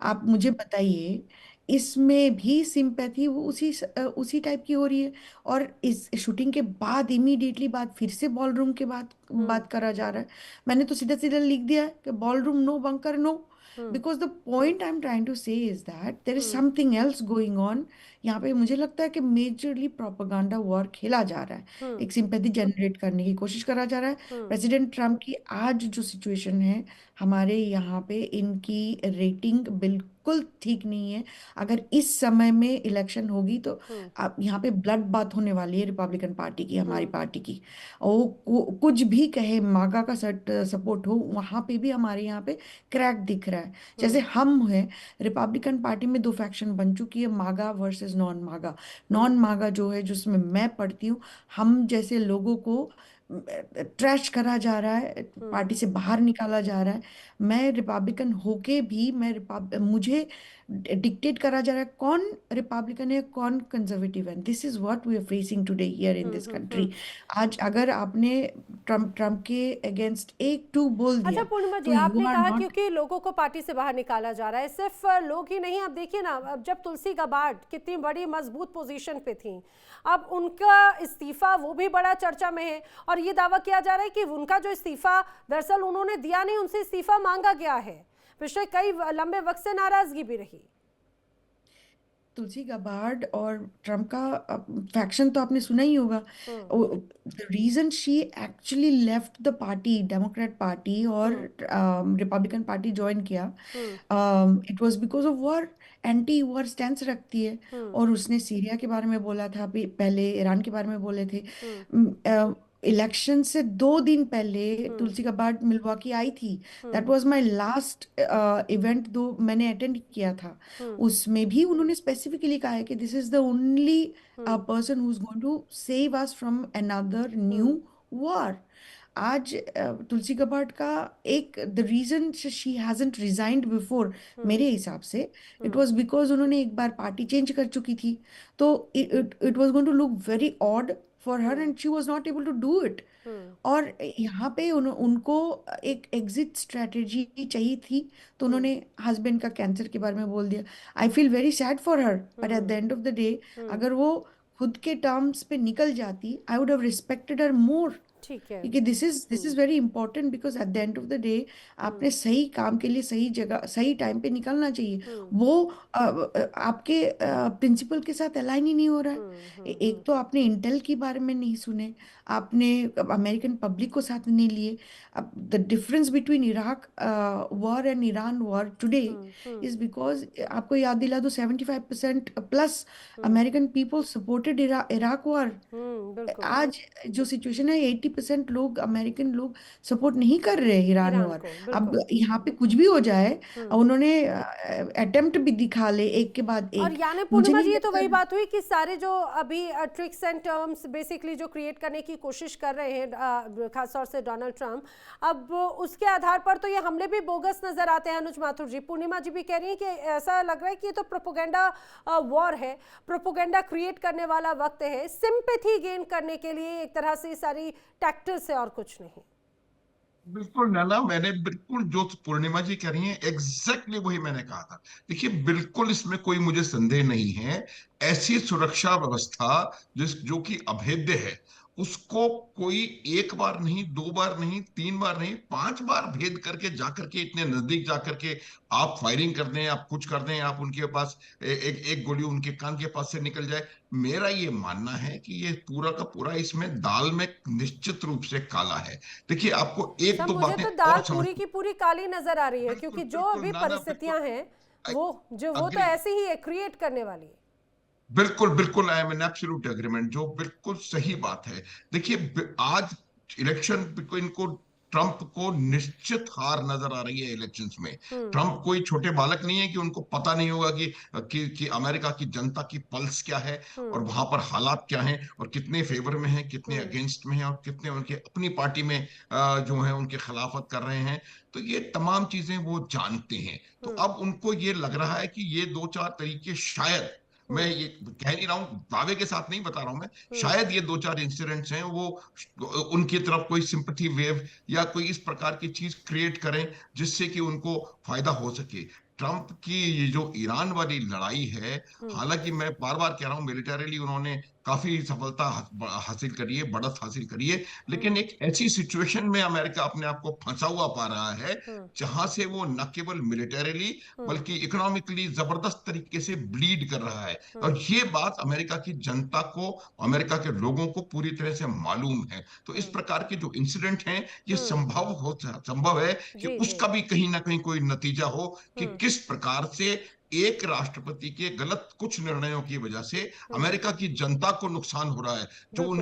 आप मुझे बताइए, इसमें भी सिंपैथी वो उसी टाइप की हो रही है। और इस शूटिंग के बाद इमीडिएटली बाद फिर से बॉल रूम के बात करा जा रहा है। मैंने तो सीधा सीधा लिख दिया है कि ballroom no, bunker no, because the point I am trying to say is that there is something else going on. यहाँ पे मुझे लगता है कि मेजरली प्रोपेगेंडा वॉर खेला जा रहा है, एक सिंपैथी जनरेट करने की कोशिश करा जा रहा है। प्रेसिडेंट ट्रम्प की आज जो सिचुएशन है हमारे यहाँ पे, इनकी रेटिंग बिल्कुल ठीक नहीं है। अगर इस समय में इलेक्शन होगी तो आप यहाँ पे ब्लड बात होने वाली है रिपब्लिकन पार्टी की, हमारी पार्टी की। और कुछ भी कहे, मागा का सपोर्ट हो, वहाँ पे भी हमारे यहाँ पे क्रैक दिख रहा है। जैसे हम हैं, रिपब्लिकन पार्टी में 2 फैक्शन बन चुकी है, मागा वर्सेस नॉन मागा। नॉन मागा जो है, जिसमें मैं पढ़ती हूँ, हम जैसे लोगों को ट्रैश करा जा रहा है, पार्टी से बाहर निकाला जा रहा है। मैं रिपब्लिकन होके भी मुझे डिक्टेट करा जा रहा है कौन रिपब्लिकन है कौन कंजर्वेटिव है। This is what we are facing today here in this country. आज अगर आपने ट्रम्प के अगेंस्ट एक टू बोल दिया, अच्छा पूर्णिमा जी, तो आपने you are कहा not- क्योंकि लोगों को पार्टी से बाहर निकाला जा रहा है। सिर्फ लोग ही नहीं, आप देखिए ना, अब जब तुलसी गाबार्ड कितनी बड़ी मजबूत पोजीशन पे थी, अब उनका इस्तीफा वो भी बड़ा चर्चा में है, और ये दावा किया जा रहा है कि उनका जो इस्तीफा दरअसल उन्होंने दिया नहीं, उनसे इस्तीफा मांगा गया है। पिछले कई लंबे वक्त से नाराजगी भी रही। तुलसी गाबार्ड और ट्रम्प का फैक्शन तो आपने सुना ही होगा। The reason she actually left the party, democrat party, और रिपब्लिकन पार्टी ज्वाइन किया, it was because of war. Anti war stance रखती है, और उसने सीरिया के बारे में बोला था, पहले ईरान के बारे में बोले थे। इलेक्शन से 2 दिन पहले तुलसी गाबार्ड मिल्वॉकी आई थी। That was my last event दो मैंने अटेंड किया था। उसमें भी उन्होंने स्पेसिफिकली कहा है कि this is the only person who is going to save us from another new war. आज तुलसी गबार्ड का एक the reason she hasn't resigned before, मेरे हिसाब से इट वाज बिकॉज उन्होंने एक बार पार्टी चेंज कर चुकी थी, तो it was going to look very odd for her and she was not able to do it. और यहाँ पे उनको एक एग्जिट स्ट्रेटेजी चाहिए थी, तो उन्होंने हस्बैंड का कैंसर के बारे में बोल दिया। I feel very sad for her, but at the end of the day अगर वो खुद के टर्म्स पे निकल जाती, आई वुड हैव रिस्पेक्टेड हर मोर। ठीक है। क्योंकि this is very important, because at the end of the day आपने सही काम के लिए सही जगह सही टाइम पे निकलना चाहिए। वो आपके प्रिंसिपल के साथ अलाइन ही नहीं हो रहा है। एक तो आपने इंटेल के बारे में नहीं सुने, आपने अमेरिकन पब्लिक को साथ नहीं लिए। अब the difference between Iraq war and Iran war today is because, आपको याद दिला दो, 75% plus American people supported Iraq war. बिल्कुल। आज जो सिचुएशन है 80% लोग, अमेरिकन लोग सपोर्ट नहीं कर रहे ईरान ईरान वॉर। को, अब बिल्कुल। यहाँ पे कुछ भी हो जाए, उन्होंने अटेम्प्ट भी दिखा ले एक के बाद और एक। यानी मुझे पूर्णिमा नहीं जी, ये तो वही लगता। बात हुई कि सारे जो अभी ट्रिक्स एंड टर्म्स बेसिकली जो क्रिएट करने की कोशिश कर रहे हैं खासतौर से डोनाल्ड ट्रंप, अब उसके आधार पर तो ये हमले भी बोगस नजर आते हैं। अनुज माथुर जी, पूर्णिमा जी भी कह रही हैं कि ऐसा लग रहा है कि ये तो प्रोपोगेंडा वॉर है, प्रोपोगेंडा क्रिएट करने वाला वक्त है, सिंपैथी गेन करने के लिए एक तरह से सारी टैक्टिक्स है और कुछ नहीं। बिल्कुल नैना, मैंने बिल्कुल जो पूर्णिमा जी कह रही हैं एग्जैक्टली वही मैंने कहा था। देखिए बिल्कुल इसमें कोई मुझे संदेह नहीं है, ऐसी सुरक्षा व्यवस्था जो कि अभेद्य है, उसको कोई एक बार नहीं, दो बार नहीं, तीन बार नहीं, 5 बार भेद करके जाकर के इतने नजदीक जाकर के आप फायरिंग कर दें, आप कुछ कर दें, आप उनके पास एक गोली उनके कान के पास से निकल जाए। मेरा ये मानना है कि ये पूरा का पूरा इसमें दाल में निश्चित रूप से काला है। देखिए आपको एक अच्छा, दो मुझे बातें तो दाल और समझ। पूरी की पूरी काली नजर आ रही है, बिल्कुल क्योंकि जो बिल्कुल अभी नाना, बिल्कुल परिस्थितियां हैं वो तो अग्री। ऐसे ही है, क्रिएट करने वाली है। बिल्कुल बिल्कुल, I am an absolute agreement, जो बिल्कुल सही बात है। देखिए आज इलेक्शन को, इनको ट्रंप को निश्चित हार नजर आ रही है इलेक्शंस में। ट्रंप कोई छोटे बालक नहीं है कि उनको पता नहीं होगा कि अमेरिका की जनता की पल्स क्या है और वहां पर हालात क्या हैं और कितने फेवर में हैं, कितने अगेंस्ट में हैं और कितने उनके अपनी पार्टी में जो है उनके खिलाफत कर रहे हैं। तो ये तमाम चीजें वो जानते हैं। तो अब उनको ये लग रहा है कि ये दो चार तरीके शायद, मैं ये कह नहीं रहा हूं, दावे के साथ नहीं बता रहा हूं मैं, शायद ये दो चार इंसिडेंट्स हैं वो उनकी तरफ कोई सिंपैथी वेव या कोई इस प्रकार की चीज क्रिएट करें जिससे कि उनको फायदा हो सके। ट्रंप की ये जो ईरान वाली लड़ाई है, हालांकि मैं बार बार कह रहा हूं मिलिटरीली उन्होंने काफी सफलता हासिल करी है, बढ़त हासिल करी है, लेकिन एक ऐसी सिचुएशन में अमेरिका अपने आप को फंसा हुआ पा रहा है जहां से वो न केवल मिलिटरीली बल्कि इकोनॉमिकली जबरदस्त तरीके से ब्लीड कर रहा है। और ये बात अमेरिका की जनता को, अमेरिका के लोगों को पूरी तरह से मालूम है। तो इस प्रकार के जो इंसिडेंट हैं ये संभव है कि जी जी। उसका भी कहीं ना कहीं कोई नतीजा हो कि किस प्रकार से एक राष्ट्रपति के गलत कुछ निर्णयों की वजह से अमेरिका की जनता को नुकसान हो रहा है। जो बिल्कुल।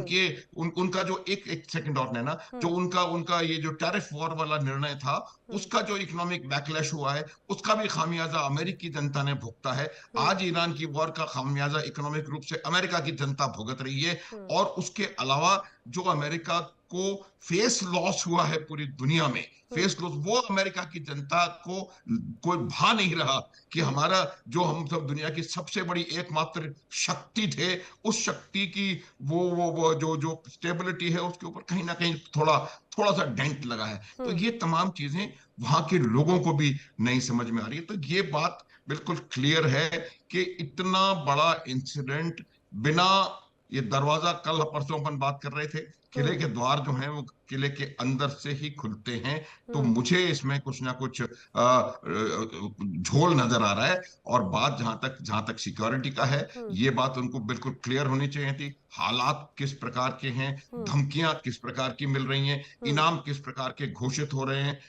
उनका जो एक सेकंड और ना, जो उनका उनका ये जो टैरिफ वॉर वाला निर्णय था, उसका जो इकोनॉमिक बैकलैश हुआ है, उसका भी खामियाजा अमेरिकी जनता ने भुगता है। आज ईरान की वॉर का खामियाजा इकोनॉमिक रूप से अमेरिका की जनता भुगत रही है। और उसके अलावा जो अमेरिका को फेस लॉस हुआ है पूरी दुनिया में, फेस लॉस, वो अमेरिका की जनता को कोई भा नहीं रहा कि हमारा जो, हम सब दुनिया की सबसे बड़ी एकमात्र शक्ति थे, उस शक्ति की वो जो स्टेबिलिटी है उसके ऊपर कहीं ना कहीं थोड़ा थोड़ा सा डेंट लगा है। तो ये तमाम चीजें वहां के लोगों को भी नहीं समझ में आ रही है। तो ये बात बिल्कुल क्लियर है कि इतना बड़ा इंसिडेंट बिना, ये दरवाजा कल परसों अपन बात कर रहे थे, किले के द्वार जो हैं वो किले के अंदर से ही खुलते हैं। तो मुझे इसमें कुछ ना कुछ झोल नजर आ रहा है। और बात जहां तक सिक्योरिटी का है, ये बात उनको बिल्कुल क्लियर होनी चाहिए थी। हालात किस प्रकार के हैं, धमकियां किस प्रकार की मिल रही हैं, इनाम किस प्रकार के घोषित हो रहे हैं,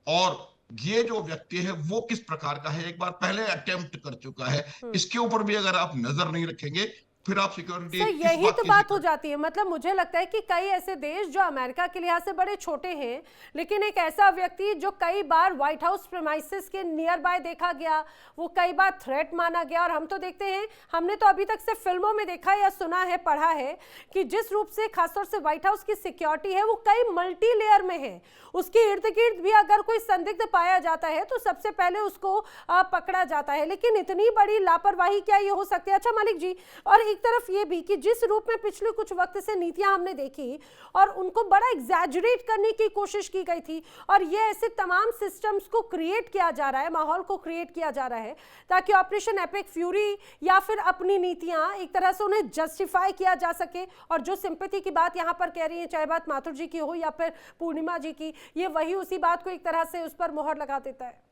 और ये जो व्यक्ति है वो किस प्रकार का है, एक बार पहले अटेम्प्ट कर चुका है। इसके ऊपर भी अगर आप नजर नहीं रखेंगे फिर आप सिक्योरिटी सर किस यही बात तो की बात हो सिक्योरिटी? जाती है। मतलब मुझे लगता है कि कई ऐसे देश जो अमेरिका के लिहाज से बड़े छोटे हैं, लेकिन एक ऐसा व्यक्ति जो कई बार व्हाइट हाउस प्रेमाइसेस के नियर बाय देखा गया, वो कई बार थ्रेट माना गया। और हम तो देखते हैं, हमने तो अभी तक सिर्फ फिल्मों में देखा या सुना है, पढ़ा है कि जिस रूप से खासतौर से व्हाइट हाउस की सिक्योरिटी है वो कई मल्टी लेयर में है। उसके इर्द गिर्द भी अगर कोई संदिग्ध पाया जाता है तो सबसे पहले उसको पकड़ा जाता है। लेकिन इतनी बड़ी लापरवाही क्या ये हो सकती है? अच्छा मालिक जी, और एक तरफ ये भी कि जिस रूप में पिछले कुछ वक्त से नीतियां हमने देखी और उनको बड़ा एग्जैजरेट करने की कोशिश की गई थी, और ये ऐसे तमाम सिस्टम्स को क्रिएट किया जा रहा है, माहौल को क्रिएट किया जा रहा है ताकि ऑपरेशन एपिक फ्यूरी या फिर अपनी नीतियां एक तरह से उन्हें जस्टिफाई किया जा सके। और जो सिंपैथी की बात यहाँ पर कह रही है, चाहे बात माथुर जी की हो या फिर पूर्णिमा जी की, ये वही उसी बात को एक तरह से उस पर मोहर लगा देता है।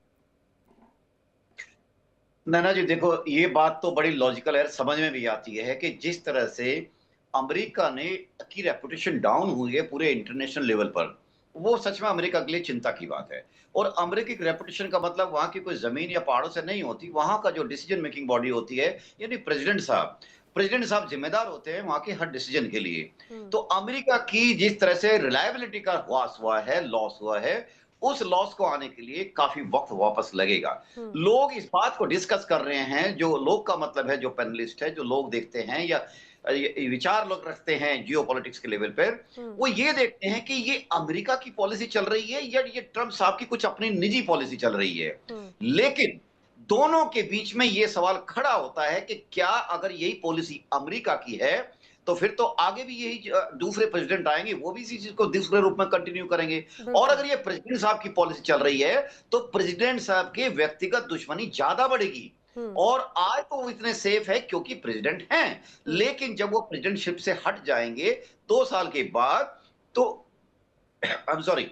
नैना जी देखो, ये बात तो बड़ी लॉजिकल है, समझ में भी आती है कि जिस तरह से अमेरिका ने की रेपुटेशन डाउन हुई है पूरे इंटरनेशनल लेवल पर, वो सच में अमेरिका के लिए चिंता की बात है। और अमेरिकी की रेपुटेशन का मतलब वहां की कोई जमीन या पहाड़ों से नहीं होती, वहां का जो डिसीजन मेकिंग बॉडी होती है, यानी प्रेसिडेंट साहब जिम्मेदार होते हैं वहां के हर डिसीजन के लिए। तो अमेरिका की जिस तरह से रिलायबिलिटी का लॉस हुआ है, उस लॉस को आने के लिए काफी वक्त वापस लगेगा। लोग इस बात को डिस्कस कर रहे हैं, जो लोग का मतलब है, जो पैनलिस्ट है, जो लोग देखते हैं या विचार लोग रखते हैं जियो पॉलिटिक्स के लेवल पर, वो ये देखते हैं कि ये अमेरिका की पॉलिसी चल रही है या ये ट्रंप साहब की कुछ अपनी निजी पॉलिसी चल रही है। लेकिन दोनों के बीच में ये सवाल खड़ा होता है कि क्या अगर यही पॉलिसी अमेरिका की है तो फिर तो आगे भी यही दूसरे प्रेसिडेंट आएंगे, वो भी इसी चीज को दूसरे रूप में कंटिन्यू करेंगे। और अगर ये प्रेसिडेंट साहब की पॉलिसी चल रही है तो प्रेसिडेंट साहब के व्यक्तिगत दुश्मनी ज्यादा बढ़ेगी। और आज तो वो इतने सेफ है क्योंकि प्रेसिडेंट हैं, लेकिन जब वो प्रेसिडेंटशिप से हट जाएंगे 2 साल के बाद, तो आई एम सॉरी,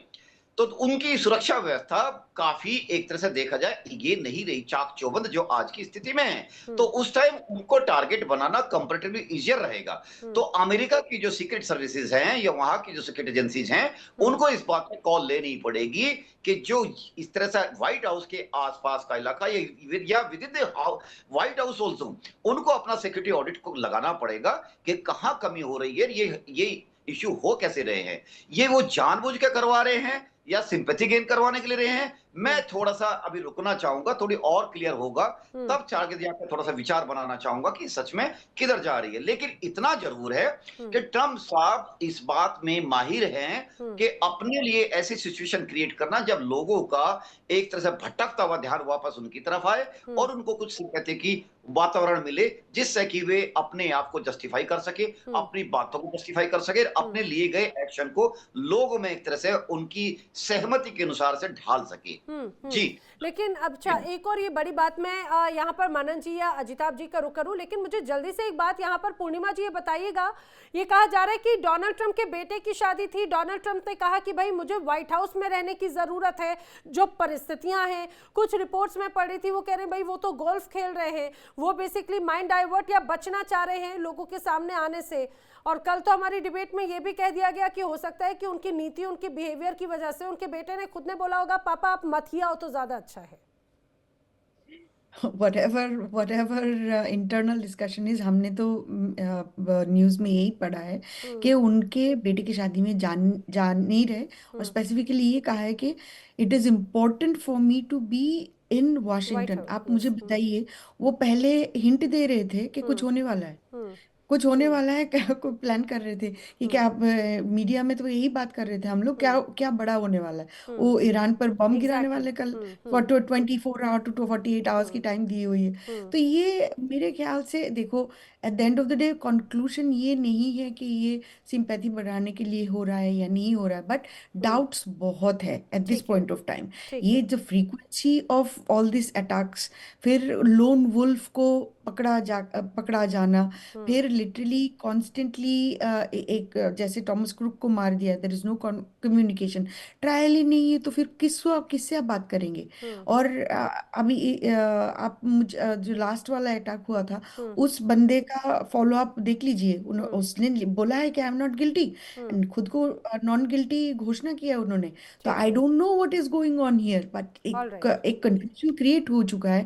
तो उनकी सुरक्षा व्यवस्था काफी एक तरह से देखा जाए ये नहीं रही चाक चौबंद जो आज की स्थिति में है। तो उस टाइम उनको टारगेट बनाना कंपैरेटिवली इजियर रहेगा। तो अमेरिका की जो सीक्रेट सर्विसेज हैं या वहां की जो सीक्रेट एजेंसीज हैं, उनको इस बात पे कॉल लेनी पड़ेगी कि जो इस तरह से व्हाइट हाउस के आसपास का इलाका या with in the white house also, उनको अपना सिक्योरिटी ऑडिट को लगाना पड़ेगा कि कहां कमी हो रही है, ये इश्यू हो कैसे रहे हैं, ये वो जानबूझ के करवा रहे हैं या सिंपैथी गेन करवाने के लिए रहे हैं। मैं थोड़ा सा अभी रुकना चाहूंगा, थोड़ी और क्लियर होगा तब आगे जाकर थोड़ा सा विचार बनाना चाहूंगा कि सच में किधर जा रही है। लेकिन इतना जरूर है कि ट्रंप साहब इस बात में माहिर हैं कि अपने लिए ऐसी सिचुएशन क्रिएट करना जब लोगों का एक तरह से भटकता हुआ ध्यान वापस उनकी तरफ आए और उनको कुछ सिंपैथी की वातावरण मिले जिससे कि वे अपने आप को जस्टिफाई कर सके, अपनी बातों को जस्टिफाई कर सके, अपने लिए गए एक्शन को लोगों में एक तरह से उनकी सहमति के अनुसार से ढाल सके। जी लेकिन अब एक और ये बड़ी बात, मैं यहाँ पर मनन जी या अजिताभ जी का रुख करूं, लेकिन मुझे जल्दी से एक बात यहाँ पर पूर्णिमा जी ये बताइएगा। ये कहा जा रहा है कि डोनाल्ड ट्रंप के बेटे की शादी थी, डोनाल्ड ट्रंप ने कहा कि भाई मुझे व्हाइट हाउस में रहने की जरूरत है, जो परिस्थितियां हैं, कुछ रिपोर्ट्स में पढ़ी थी वो कह रहे हैं भाई वो तो गोल्फ खेल रहे हैं, वो बेसिकली माइंड डाइवर्ट या बचना चाह रहे हैं लोगों के सामने आने से। और कल तो हमारी डिबेट में ये भी कह दिया गया कि हो सकता है कि उनकी नीति, उनके बिहेवियर की वजह से उनके बेटे ने खुद ने बोला होगा पापा आप मत ही आओ तो ज्यादा अच्छा है। whatever internal discussion is, हमने तो न्यूज़ में यही पढ़ा है कि उनके बेटे की शादी में जा नहीं रहे, और स्पेसिफिकली ये कहा है कि it is important for me to be in Washington. आप मुझे बताइए, वो पहले हिंट दे रहे थे कि कुछ होने वाला है, कुछ होने वाला है, क्या कोई प्लान कर रहे थे कि क्या आप मीडिया में तो यही बात कर रहे थे हम लोग, क्या क्या बड़ा होने वाला है, वो ईरान पर बम गिराने वाले कल 24 आवर टू 48 आवर्स की टाइम दी हुई है। तो ये मेरे ख्याल से देखो, eight the end of the day conclusion ये नहीं है कि ये सिंपैथी बढ़ाने के लिए हो रहा है या नहीं हो रहा है, बट डाउट्स बहुत है at this point of time. ये जो frequency of all this attacks, फिर लोन वुल्फ को पकड़ा जाना, फिर लिटरली कॉन्स्टेंटली एक जैसे टॉमस क्रुक को मार दिया, there is no communication, trial ही नहीं है तो फिर किससे आप बात करेंगे। और अभी आप जो लास्ट वाला अटैक हुआ था, उस बंदे का फॉलो अप देख लीजिए, उसने बोला है कि I am not guilty, and खुद को नॉन गिल्टी घोषणा किया उन्होंने। तो ठीक आई है। Don't know what is going on here, but all एक राइट। एक कंफ्यूजन क्रिएट हो चुका है।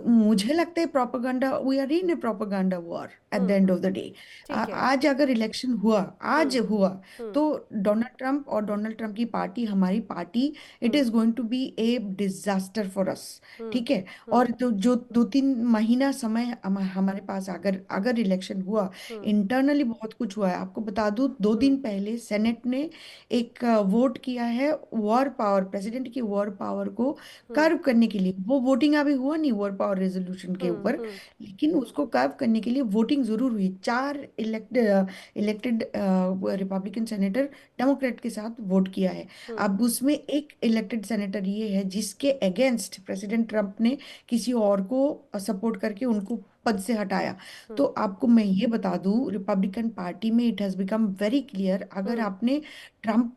मुझे लगता है propaganda, we are in a propaganda war at the end of the day. ठीक है। आज अगर इलेक्शन हुआ, आज हुआ, हम्म। तो डोनाल्ड ट्रंप और डोनाल्ड ट्रंप की पार्टी, हमारी party, it is going to be a disaster for us. ठीक है। और तो जो 2-3 महीना समय हमारे पास, अगर अगर इलेक्शन हुआ, इंटरनली बहुत कुछ हुआ है। आपको बता दूं, 2 दिन पहले सेनेट ने एक वोट किया है वॉर पावर, प्रेसिडेंट की वॉर पावर को कर्व करने के लिए। वो वोटिंग अभी हुआ नहीं वॉर पावर रेजोल्यूशन के ऊपर, लेकिन उसको कर्व करने के लिए वोटिंग जरूर हुई। 4 इलेक्टेड रिपब्लिकन सेनेटर डेमोक्रेट के साथ वोट किया है। अब उसमें एक इलेक्टेड सेनेटर ये है जिसके अगेंस्ट प्रेसिडेंट ट्रंप ने किसी और को सपोर्ट करके उनको पद से हटाया। तो आपको मैं ये बता दूं, रिपब्लिकन पार्टी में it has become very clear, अगर आपने ट्रंप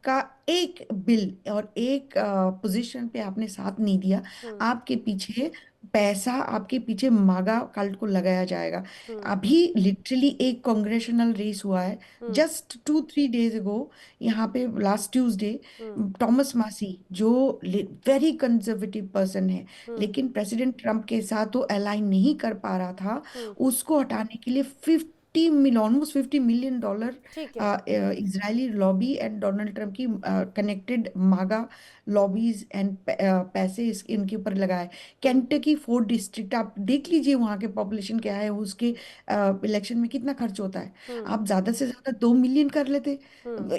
का एक बिल और एक पोजीशन पे आपने साथ नहीं दिया, आपके पीछे पैसा, आपके पीछे मागा कल्ट को लगाया जाएगा। अभी लिटरली एक कांग्रेशनल रेस हुआ है जस्ट 2-3 डेज अगो, यहाँ पे लास्ट ट्यूसडे। टॉमस मासी जो वेरी कंजर्वेटिव पर्सन है, लेकिन प्रेसिडेंट ट्रंप के साथ वो अलाइन नहीं कर पा रहा था, उसको हटाने के लिए ऑलमोस्ट $50 मिलियन ठीक है। Israeli lobby and Donald Trump की कनेक्टेड मागा लॉबीज एंड पैसे इनके ऊपर लगाए। केंटकी 4th डिस्ट्रिक्ट, आप देख लीजिए वहाँ के पॉपुलेशन क्या है, उसके इलेक्शन में कितना खर्च होता है। आप ज्यादा से ज्यादा 2 मिलियन कर लेते,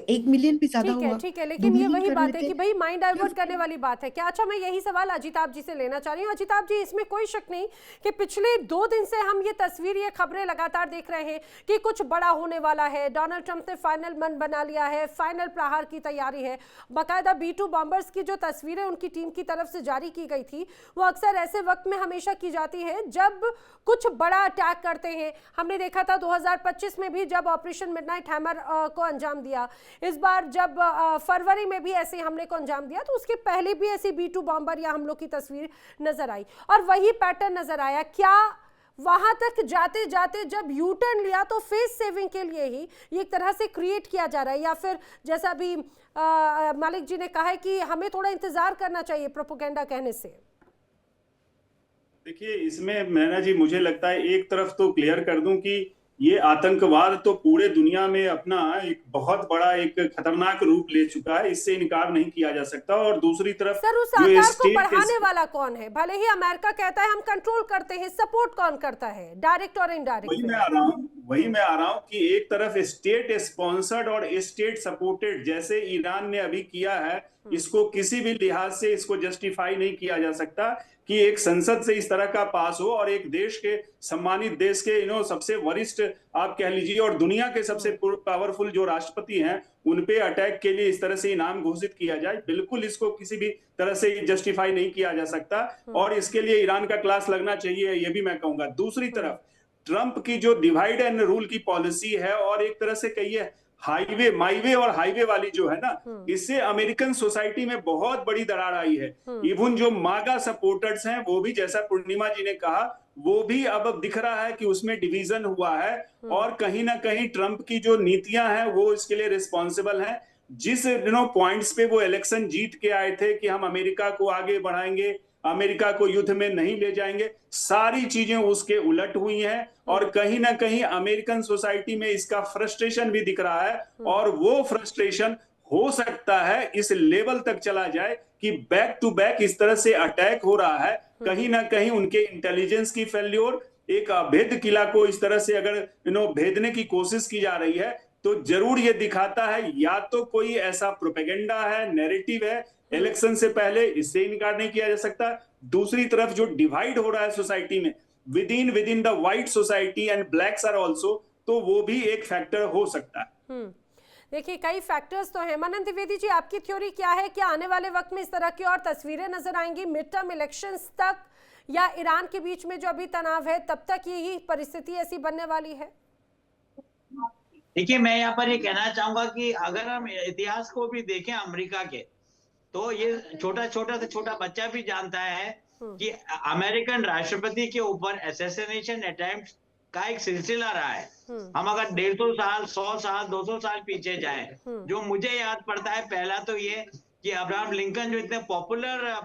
1 मिलियन भी ज्यादा हुआ, ठीक है, 2 लेकिन ये मिलियन वही कर बात है लेते। कि भाई माइंड डाइवर्ट करने फिफ्टी वाली बात है क्या। अच्छा, मैं यही सवाल अजिताभ जी से लेना चाह रही हूँ। अजिताभ जी, इसमें कोई शक नहीं कि पिछले 2 दिन से हम ये तस्वीर, ये खबरें लगातार देख रहे हैं कि कुछ बड़ा होने वाला है। डोनाल्ड ट्रंप ने फाइनल मन बना लिया है, फाइनल प्रहार की तैयारी है। बाकायदा B-2 बॉम्बर्स की जो तस्वीरें उनकी टीम की तरफ से जारी की गई थी, वो अक्सर ऐसे वक्त में हमेशा की जाती है जब कुछ बड़ा अटैक करते हैं। हमने देखा था 2025 में भी जब ऑपरेशन मिडनाइट हैमर को अंजाम दिया, इस बार जब फरवरी में भी ऐसे हमले को अंजाम दिया, तो उसके पहले भी ऐसी B-2 बॉम्बर या हमलों की तस्वीर नजर आई और वही पैटर्न नजर आया। क्या वहां तक जाते जाते जब यू टर्न लिया तो फेस सेविंग के लिए ही ये एक तरह से क्रिएट किया जा रहा है, या फिर जैसा अभी मालिक जी ने कहा है कि हमें थोड़ा इंतजार करना चाहिए प्रोपेगेंडा कहने से? देखिए, इसमें नैना जी, मुझे लगता है एक तरफ तो क्लियर कर दूं कि ये आतंकवाद तो पूरे दुनिया में अपना एक बहुत बड़ा एक खतरनाक रूप ले चुका है, इससे इनकार नहीं किया जा सकता। और दूसरी तरफ सर, उस जो आकार को स्टेट बढ़ाने वाला कौन है? भले ही अमेरिका कहता है हम कंट्रोल करते हैं, सपोर्ट कौन करता है, डायरेक्ट और इनडायरेक्ट? वही मैं आ रहा हूं कि एक तरफ स्टेट स्पॉन्सर्ड और स्टेट सपोर्टेड, जैसे ईरान ने अभी किया है, इसको किसी भी लिहाज से इसको जस्टिफाई नहीं किया जा सकता कि एक संसद से इस तरह का पास हो और एक देश के, सम्मानित देश के सबसे वरिष्ठ आप कह लीजिए और दुनिया के सबसे पावरफुल जो राष्ट्रपति हैं, उन पे अटैक के लिए इस तरह से इनाम घोषित किया जाए। बिल्कुल इसको किसी भी तरह से जस्टिफाई नहीं किया जा सकता और इसके लिए ईरान का क्लास लगना चाहिए, ये भी मैं कहूंगा। दूसरी तरफ ट्रंप की जो डिवाइड एंड रूल की पॉलिसी है और एक तरह से कहिए हाईवे, माईवे और हाईवे वाली जो है ना, इससे अमेरिकन सोसाइटी में बहुत बड़ी दरार आई है। इवन जो मागा सपोर्टर्स हैं, वो भी, जैसा पूर्णिमा जी ने कहा, वो भी अब दिख रहा है कि उसमें डिवीजन हुआ है और कहीं ना कहीं ट्रंप की जो नीतियां हैं वो इसके लिए रिस्पॉन्सिबल हैं। जिस पॉइंट्स पे वो इलेक्शन जीत के आए थे कि हम अमेरिका को आगे बढ़ाएंगे, अमेरिका को युद्ध में नहीं ले जाएंगे, सारी चीजें उसके उलट हुई हैं और कहीं ना कहीं अमेरिकन सोसाइटी में इसका फ्रस्ट्रेशन भी दिख रहा है। और वो फ्रस्ट्रेशन हो सकता है इस लेवल तक चला जाए कि बैक टू बैक इस तरह से अटैक हो रहा है। कहीं ना कहीं उनके इंटेलिजेंस की फेल्योर, एक अभेद किला को इस तरह से अगर भेदने की कोशिश की जा रही है, तो जरूर ये दिखाता है या तो कोई ऐसा प्रोपेगेंडा है, नैरेटिव है इलेक्शन से पहले, इससे इनकार नहीं किया जा सकता। दूसरी तरफ जो डिवाइड हो रहा है सोसाइटी में, within the white society and blacks are also, तो वो भी एक फैक्टर हो सकता है। देखिए, कई फैक्टर्स तो हैं। मनन द्विवेदी जी, आपकी थ्योरी क्या है? क्या आने वाले वक्त में इस तरह की और तस्वीरें नजर आएंगी मिड टर्म इलेक्शंस तक, या ईरान के बीच में जो अभी तनाव है तब तक यही परिस्थिति ऐसी बनने वाली है? देखिए, मैं यहाँ पर ये कहना चाहूंगा कि अगर हम इतिहास को भी देखें अमेरिका के, तो ये छोटा से छोटा बच्चा भी जानता है कि अमेरिकन राष्ट्रपति के ऊपर असैसिनेशन अटेम्प्ट का एक सिलसिला रहा है। हम अगर 150 साल, 100 साल, 200 साल पीछे जाएं, जो मुझे याद पड़ता है, पहला तो ये कि अब्राहम लिंकन जो इतने पॉपुलर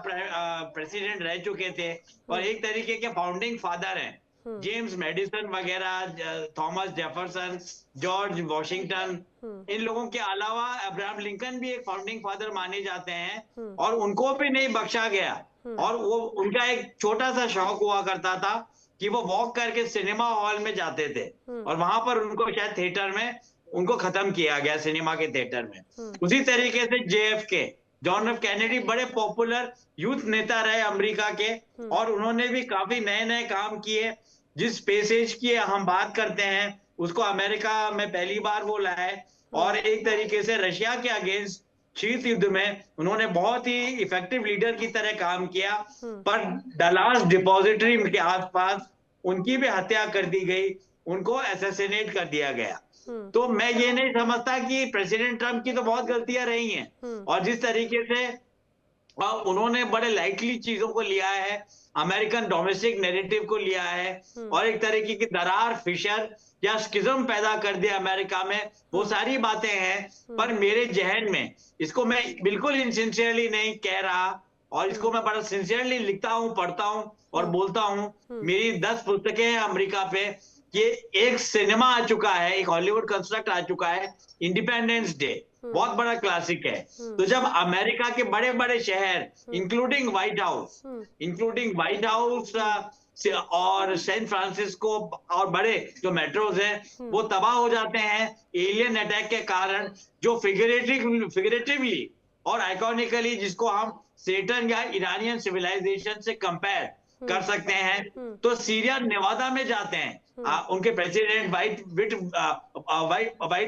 प्रेसिडेंट रह चुके थे और एक तरीके के फाउंडिंग फादर हैं, जेम्स मेडिसन वगैरह, थॉमस जेफरसन, जॉर्ज वॉशिंगटन, इन लोगों के अलावा अब्राहम लिंकन भी एक फाउंडिंग फादर माने जाते हैं और उनको भी नहीं बख्शा गया। और वो उनका एक छोटा सा शौक हुआ करता था कि वो वॉक करके सिनेमा हॉल में जाते थे और वहां पर उनको शायद थिएटर में उनको खत्म किया गया, सिनेमा के थिएटर में। उसी तरीके से JFK, जॉन एफ कैनेडी, बड़े पॉपुलर यूथ नेता रहे अमेरिका के और उन्होंने भी काफी नए नए काम किए। जिस स्पेस एज की हम बात करते हैं उसको अमेरिका में पहली बार वो लाए और एक तरीके से रशिया के अगेंस्ट शीत युद्ध में उन्होंने बहुत ही इफेक्टिव लीडर की तरह काम किया। पर डलास डिपॉजिटरी के आसपास उनकी भी हत्या कर दी गई, उनको असैसिनेट कर दिया गया। तो मैं ये नहीं समझता कि प्रेसिडेंट ट्रम्प की तो बहुत गलतियां रही हैं और जिस तरीके से उन्होंने बड़े लाइटली चीजों को लिया है, अमेरिकन डोमेस्टिक नैरेटिव को लिया है और एक तरीके की दरार, फिशर या स्किज्म पैदा कर दिया अमेरिका में, वो सारी बातें हैं। पर मेरे जहन में इसको मैं बिल्कुल इनसिंसियरली नहीं कह रहा और इसको मैं बड़ा सिंसियरली लिखता हूँ, पढ़ता हूँ और बोलता हूँ। मेरी 10 पुस्तकें हैं अमेरिका पे। ये एक सिनेमा आ चुका है, एक हॉलीवुड कंस्ट्रक्ट आ चुका है, इंडिपेंडेंस डे, बहुत बड़ा क्लासिक है। तो जब अमेरिका के बड़े बड़े शहर इंक्लूडिंग व्हाइट हाउस और सैन फ्रांसिस्को और बड़े जो मेट्रोज हैं वो तबाह हो जाते हैं एलियन अटैक के कारण, जो फिगरेटिवली और आइकॉनिकली जिसको हम सेटन या ईरानियन सिविलाइजेशन से कंपेयर कर सकते हैं। तो सीरिया, नेवादा में जाते हैं उनके प्रेसिडेंट वाइट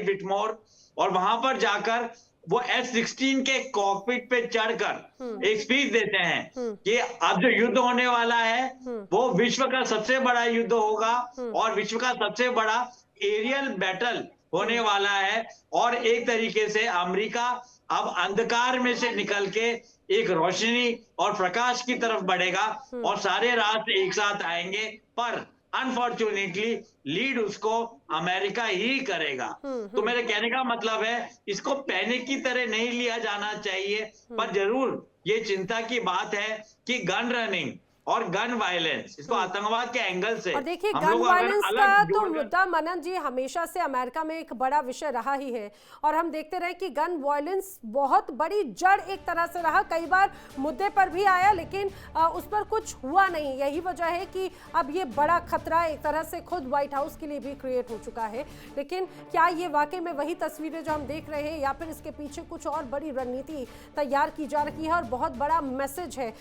विटमोर और वहां पर जाकर वो F-16 के कॉकपिट पे चढ़कर एक स्पीच देते हैं कि अब जो युद्ध होने वाला है वो विश्व का सबसे बड़ा युद्ध होगा और विश्व का सबसे बड़ा एरियल बैटल होने वाला है और एक तरीके से अमेरिका अब अंधकार में से निकल के एक रोशनी और प्रकाश की तरफ बढ़ेगा और सारे राष्ट्र एक साथ आएंगे। पर अनफॉर्चुनेटली लीड उसको अमेरिका ही करेगा। तो मेरे कहने का मतलब है इसको पैनिक की तरह नहीं लिया जाना चाहिए, पर जरूर ये चिंता की बात है कि गन रनिंग और गन वायलेंस, इसको आतंकवाद के एंगल से, और देखिए गन वायलेंस का तो मुद्दा मनन जी हमेशा से अमेरिका में एक बड़ा विषय रहा ही है और हम देखते रहे कि गन वायलेंस बहुत बड़ी जड़ एक तरह से रहा, कई बार मुद्दे पर भी आया लेकिन उस पर कुछ हुआ नहीं। यही वजह है कि अब ये बड़ा खतरा एक तरह से खुद व्हाइट हाउस के लिए भी क्रिएट हो चुका है। लेकिन क्या ये वाकई में वही तस्वीरें जो हम देख रहे हैं या फिर इसके पीछे कुछ और बड़ी रणनीति तैयार की जा रही है और बहुत बड़ा मैसेज है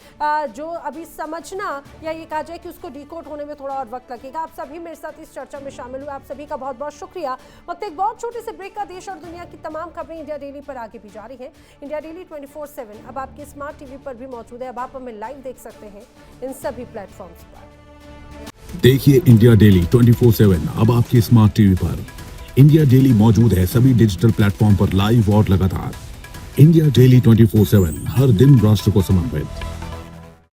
जो अभी समझ या ये कहा जाए कि उसको डिकोड होने में थोड़ा और वक्त लगेगा। आप सभी मेरे साथ इस चर्चा में शामिल हुए, आप सभी का बहुत बहुत शुक्रिया। वक्त एक बहुत छोटे से ब्रेक का, देश और दुनिया की तमाम खबरें इंडिया डेली पर आगे भी जारी है। इंडिया डेली 24/7 अब आपके स्मार्ट टीवी पर भी मौजूद है। अब आप हमें लाइव देख सकते हैं इन सभी प्लेटफॉर्म्स पर। देखिए इंडिया डेली 24/7 अब आपके स्मार्ट टीवी पर। इंडिया डेली मौजूद है सभी डिजिटल प्लेटफॉर्म पर लाइव और लगातार। इंडिया डेली 24/7 हर दिन राष्ट्र को समर्पित।